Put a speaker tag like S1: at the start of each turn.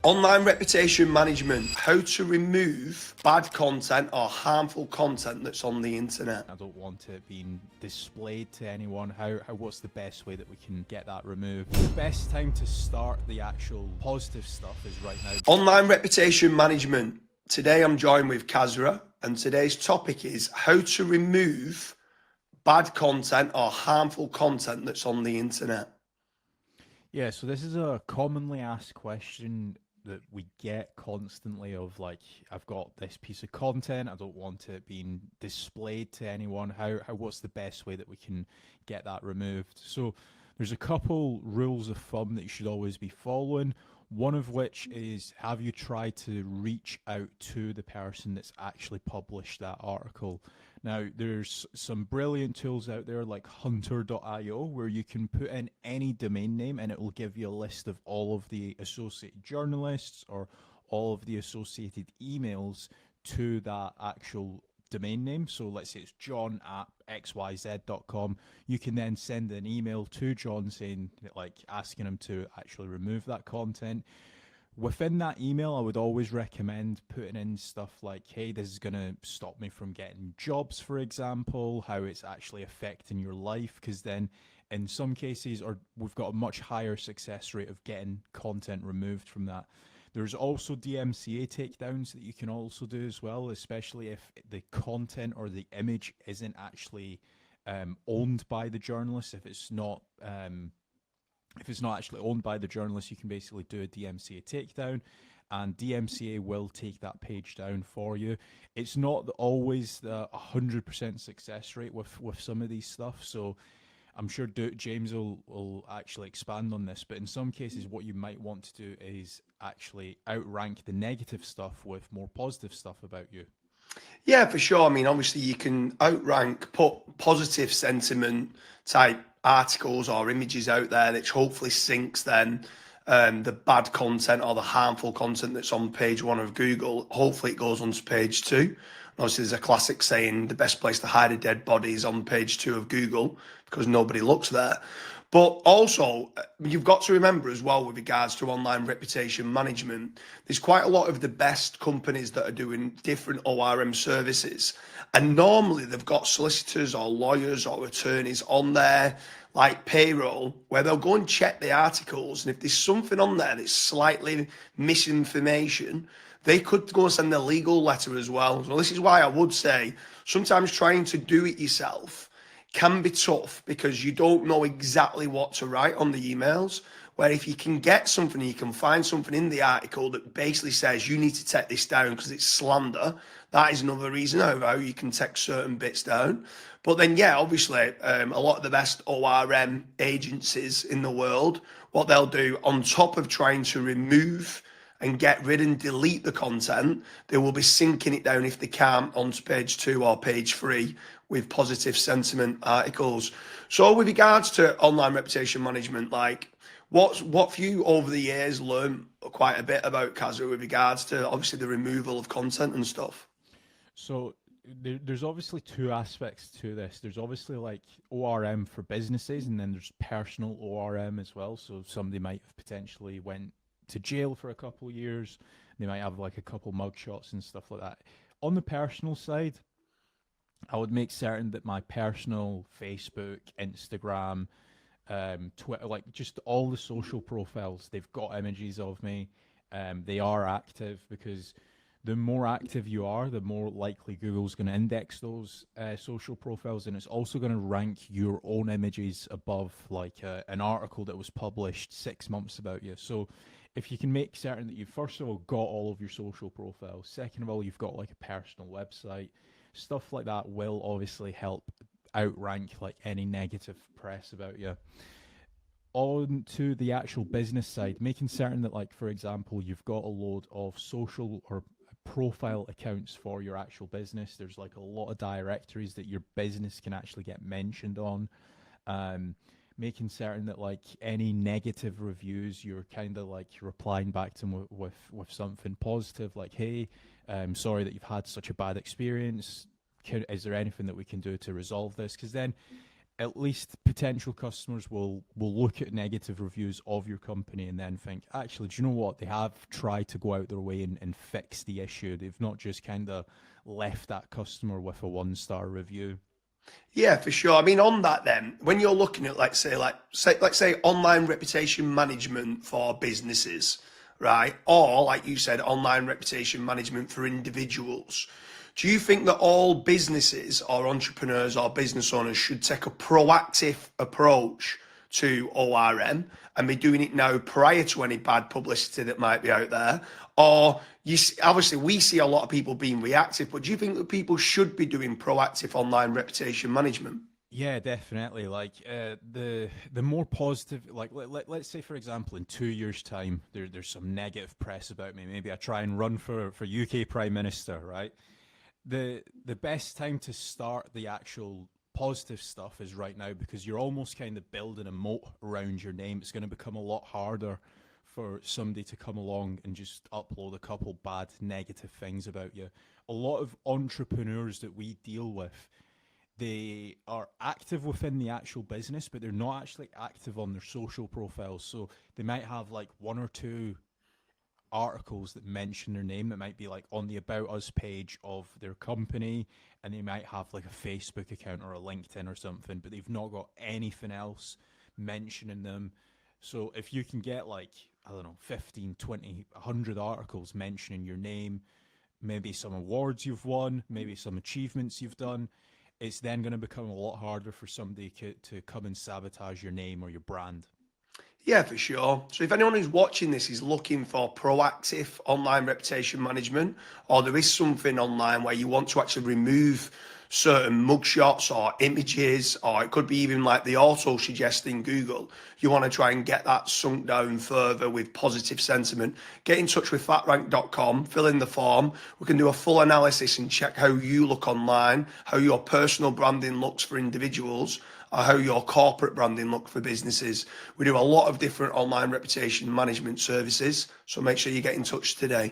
S1: Online reputation management, how to remove bad content or harmful content that's on the internet.
S2: I don't want it being displayed to anyone. What's the best way that we can get that removed? The best time to start the actual positive stuff is right now.
S1: Online reputation management. Today I'm joined with Kasra, and today's topic is how to remove bad content or harmful content that's on the internet.
S2: Yeah, so this is a commonly asked question that we get constantly of like, I've got this piece of content, I don't want it being displayed to anyone. What's the best way that we can get that removed? So there's a couple rules of thumb that you should always be following. One of which is, have you tried to reach out to the person that's actually published that article? Now, there's some brilliant tools out there like hunter.io where you can put in any domain name and it will give you a list of all of the associated journalists or all of the associated emails to that actual domain name. So let's say it's john@xyz.com. You can then send an email to John saying, like, asking him to actually remove that content. Within that email, I would always recommend putting in stuff like, hey, this is going to stop me from getting jobs, for example, how it's actually affecting your life, because then in some cases, or we've got a much higher success rate of getting content removed from that. There's also DMCA takedowns that you can also do as well, especially if the content or the image isn't actually owned by the journalist. If it's not actually owned by the journalist, you can basically do a DMCA takedown, and DMCA will take that page down for you. It's not always the 100% success rate with some of these stuff, so I'm sure James will actually expand on this, but in some cases what you might want to do is actually outrank the negative stuff with more positive stuff about you.
S1: Yeah, for sure. I mean, obviously you can put positive sentiment type articles or images out there, which hopefully sinks then the bad content or the harmful content that's on page 1 of Google. Hopefully it goes on to page 2. And obviously there's a classic saying, the best place to hide a dead body is on page 2 of Google because nobody looks there. But also, you've got to remember as well with regards to online reputation management, there's quite a lot of the best companies that are doing different ORM services. And normally they've got solicitors or lawyers or attorneys on there, like payroll, where they'll go and check the articles. And if there's something on there that's slightly misinformation, they could go and send a legal letter as well. So this is why I would say sometimes trying to do it yourself can be tough because you don't know exactly what to write on the emails. Where if you can get something, you can find something in the article that basically says you need to take this down because it's slander. That is another reason how you can take certain bits down. But then, yeah, obviously, a lot of the best ORM agencies in the world, what they'll do on top of trying to remove and get rid and delete the content, they will be sinking it down if they can onto page 2 or page 3 with positive sentiment articles. So with regards to online reputation management, like what have you over the years learned quite a bit about, Kasra, with regards to obviously the removal of content and stuff?
S2: So there's obviously two aspects to this. There's obviously like ORM for businesses, and then there's personal ORM as well. So somebody might have potentially went to jail for a couple of years. They might have like a couple mugshots and stuff like that. On the personal side, I would make certain that my personal Facebook, Instagram, Twitter, like just all the social profiles, they've got images of me. They are active, because the more active you are, the more likely Google's going to index those social profiles, and it's also going to rank your own images above like an article that was published 6 months about you. So if you can make certain that you've first of all got all of your social profiles, second of all you've got like a personal website, stuff like that will obviously help outrank like any negative press about you. On to the actual business side, making certain that, like, for example, you've got a load of social or profile accounts for your actual business. There's like a lot of directories that your business can actually get mentioned on. Making certain that like any negative reviews, you're kind of like replying back to them with something positive, like, hey, sorry that you've had such a bad experience. Is there anything that we can do to resolve this? Because then at least potential customers will look at negative reviews of your company and then think, actually, do you know what? They have tried to go out their way and fix the issue. They've not just kind of left that customer with a 1-star review.
S1: Yeah, for sure. I mean, on that then, when you're looking at let's say online reputation management for businesses, right? Or like you said, online reputation management for individuals. Do you think that all businesses or entrepreneurs or business owners should take a proactive approach to ORM and be doing it now prior to any bad publicity that might be out there? Or obviously we see a lot of people being reactive, but do you think that people should be doing proactive online reputation management?
S2: Yeah, definitely. Like the more positive, like let's say for example, in 2 years' time, there's some negative press about me. Maybe I try and run for UK Prime Minister, right? The best time to start the actual positive stuff is right now, because you're almost kind of building a moat around your name. It's going to become a lot harder for somebody to come along and just upload a couple bad negative things about you. A lot of entrepreneurs that we deal with, they are active within the actual business, but they're not actually active on their social profiles. So they might have like 1 or 2 articles that mention their name, that might be like on the About Us page of their company, and they might have like a Facebook account or a LinkedIn or something, but they've not got anything else mentioning them. So if you can get like, I don't know, 15, 20, 100 articles mentioning your name, maybe some awards you've won, maybe some achievements you've done, it's then going to become a lot harder for somebody to come and sabotage your name or your brand.
S1: Yeah, for sure. So if anyone who's watching this is looking for proactive online reputation management, or there is something online where you want to actually remove certain mugshots or images, or it could be even like the auto suggest in Google, you want to try and get that sunk down further with positive sentiment, get in touch with fatrank.com, fill in the form. We can do a full analysis and check how you look online, how your personal branding looks for individuals, or how your corporate branding look for businesses. We do a lot of different online reputation management services, so make sure you get in touch today.